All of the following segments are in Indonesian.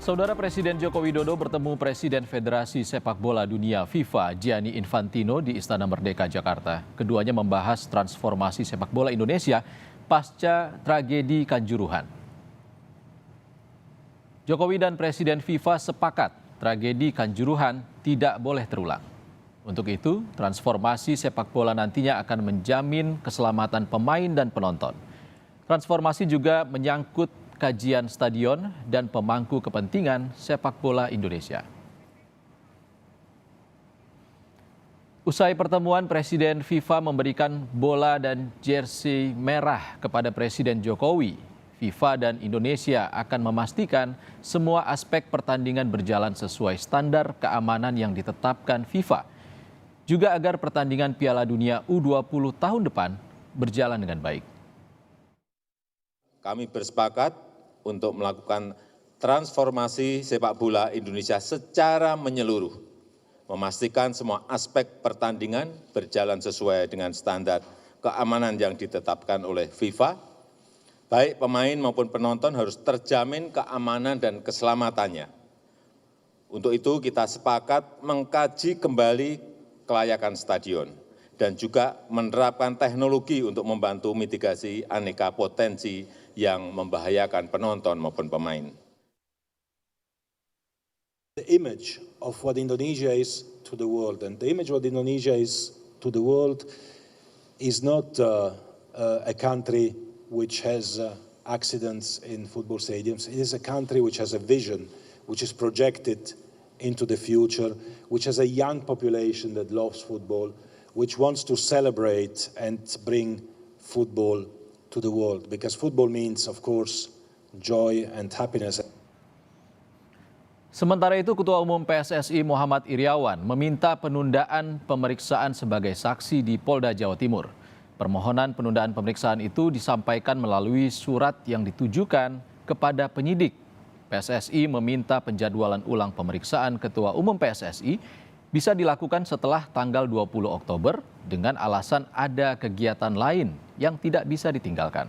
Saudara Presiden Joko Widodo bertemu Presiden Federasi Sepak Bola Dunia FIFA Gianni Infantino di Istana Merdeka, Jakarta. Keduanya membahas transformasi sepak bola Indonesia pasca tragedi Kanjuruhan. Jokowi dan Presiden FIFA sepakat tragedi Kanjuruhan tidak boleh terulang. Untuk itu, transformasi sepak bola nantinya akan menjamin keselamatan pemain dan penonton. Transformasi juga menyangkut kajian stadion dan pemangku kepentingan sepak bola Indonesia. Usai pertemuan, Presiden FIFA memberikan bola dan jersey merah kepada Presiden Jokowi. FIFA dan Indonesia akan memastikan semua aspek pertandingan berjalan sesuai standar keamanan yang ditetapkan FIFA. Juga agar pertandingan Piala Dunia U20 tahun depan berjalan dengan baik. Kami bersepakat untuk melakukan transformasi sepak bola Indonesia secara menyeluruh, memastikan semua aspek pertandingan berjalan sesuai dengan standar keamanan yang ditetapkan oleh FIFA. Baik pemain maupun penonton harus terjamin keamanan dan keselamatannya. Untuk itu kita sepakat mengkaji kembali kelayakan stadion dan juga menerapkan teknologi untuk membantu mitigasi aneka potensi yang membahayakan penonton maupun pemain. The image of what Indonesia is to the world, and the image of what Indonesia is to the world is not a country which has accidents in football stadiums. It is a country which has a vision, which is projected into the future, which has a young population that loves football, which wants to celebrate and bring football to the world, because football means, of course, joy and happiness. Sementara itu, Ketua Umum PSSI Muhammad Iryawan meminta penundaan pemeriksaan sebagai saksi di Polda Jawa Timur. Permohonan penundaan pemeriksaan itu disampaikan melalui surat yang ditujukan kepada penyidik. PSSI meminta penjadwalan ulang pemeriksaan Ketua Umum PSSI bisa dilakukan setelah tanggal 20 Oktober dengan alasan ada kegiatan lain yang tidak bisa ditinggalkan.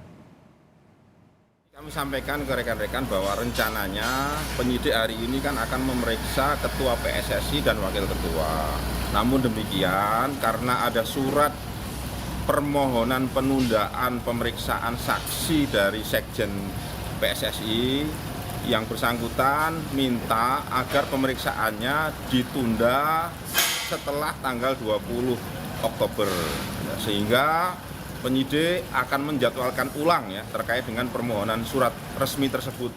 Kami sampaikan ke rekan-rekan bahwa rencananya penyidik hari ini kan akan memeriksa Ketua PSSI dan Wakil Ketua. Namun demikian, karena ada surat permohonan penundaan pemeriksaan saksi dari Sekjen PSSI, yang bersangkutan minta agar pemeriksaannya ditunda setelah tanggal 20 Oktober. Sehingga penyidik akan menjadwalkan ulang ya terkait dengan permohonan surat resmi tersebut.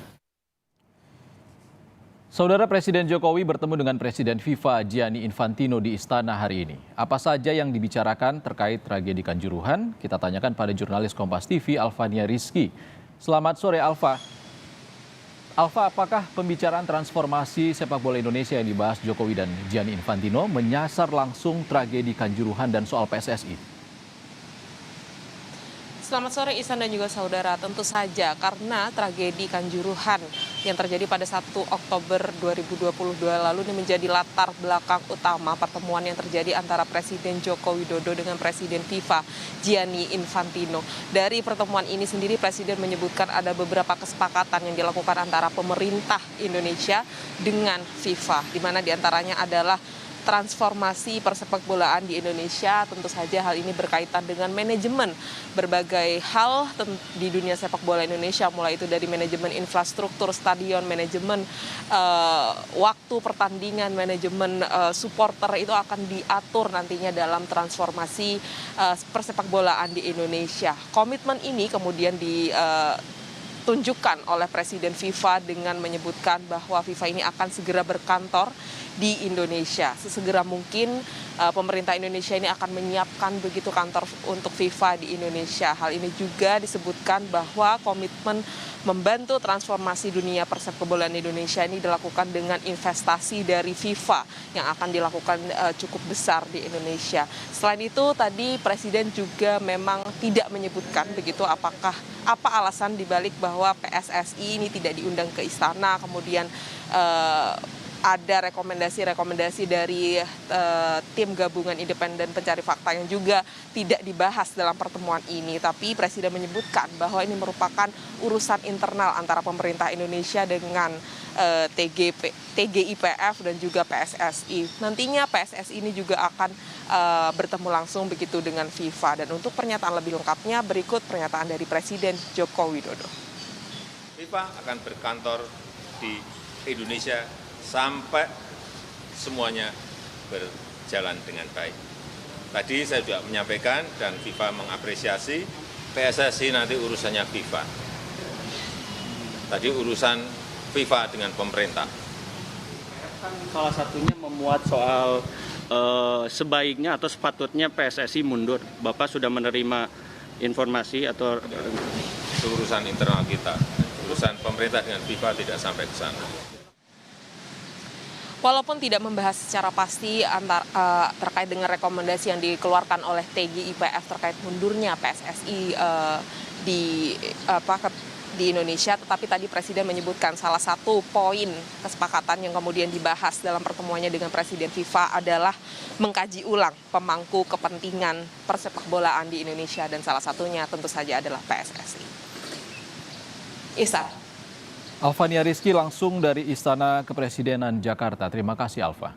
Saudara Presiden Jokowi bertemu dengan Presiden FIFA Gianni Infantino di Istana hari ini. Apa saja yang dibicarakan terkait tragedi Kanjuruhan? Kita tanyakan pada jurnalis Kompas TV Alfania Rizky. Selamat sore Alfa. Alfa, apakah pembicaraan transformasi sepak bola Indonesia yang dibahas Jokowi dan Gianni Infantino menyasar langsung tragedi Kanjuruhan dan soal PSSI? Selamat sore Ihsan dan juga saudara, tentu saja karena tragedi Kanjuruhan yang terjadi pada 1 Oktober 2022 lalu ini menjadi latar belakang utama pertemuan yang terjadi antara Presiden Joko Widodo dengan Presiden FIFA Gianni Infantino. Dari pertemuan ini sendiri Presiden menyebutkan ada beberapa kesepakatan yang dilakukan antara pemerintah Indonesia dengan FIFA, di mana diantaranya adalah transformasi persepakbolaan di Indonesia. Tentu saja hal ini berkaitan dengan manajemen berbagai hal di dunia sepak bola Indonesia, mulai itu dari manajemen infrastruktur stadion, manajemen waktu pertandingan, manajemen supporter itu akan diatur nantinya dalam transformasi persepakbolaan di Indonesia. Komitmen ini kemudian ditunjukkan oleh Presiden FIFA dengan menyebutkan bahwa FIFA ini akan segera berkantor di Indonesia. Sesegera mungkin pemerintah Indonesia ini akan menyiapkan begitu kantor untuk FIFA di Indonesia. Hal ini juga disebutkan bahwa komitmen membantu transformasi dunia persepakbolaan Indonesia ini dilakukan dengan investasi dari FIFA yang akan dilakukan cukup besar di Indonesia. Selain itu tadi Presiden juga memang tidak menyebutkan begitu apa alasan dibalik bahwa PSSI ini tidak diundang ke istana, kemudian ada rekomendasi-rekomendasi dari tim gabungan independen pencari fakta yang juga tidak dibahas dalam pertemuan ini. Tapi Presiden menyebutkan bahwa ini merupakan urusan internal antara pemerintah Indonesia dengan TGIPF dan juga PSSI. Nantinya PSSI ini juga akan bertemu langsung begitu dengan FIFA. Dan untuk pernyataan lebih lengkapnya berikut pernyataan dari Presiden Joko Widodo. FIFA akan berkantor di Indonesia sampai semuanya berjalan dengan baik. Tadi saya juga menyampaikan dan FIFA mengapresiasi, PSSI nanti urusannya FIFA. Tadi urusan FIFA dengan pemerintah. Salah satunya memuat soal sebaiknya atau sepatutnya PSSI mundur. Bapak sudah menerima informasi atau Itu urusan internal kita. Urusan pemerintah dengan FIFA tidak sampai ke sana. Walaupun tidak membahas secara pasti terkait dengan rekomendasi yang dikeluarkan oleh TGIPF terkait mundurnya PSSI di Indonesia, tetapi tadi Presiden menyebutkan salah satu poin kesepakatan yang kemudian dibahas dalam pertemuannya dengan Presiden FIFA adalah mengkaji ulang pemangku kepentingan persepakbolaan di Indonesia dan salah satunya tentu saja adalah PSSI. Isa. Alvania Rizky langsung dari Istana Kepresidenan Jakarta. Terima kasih Alfa.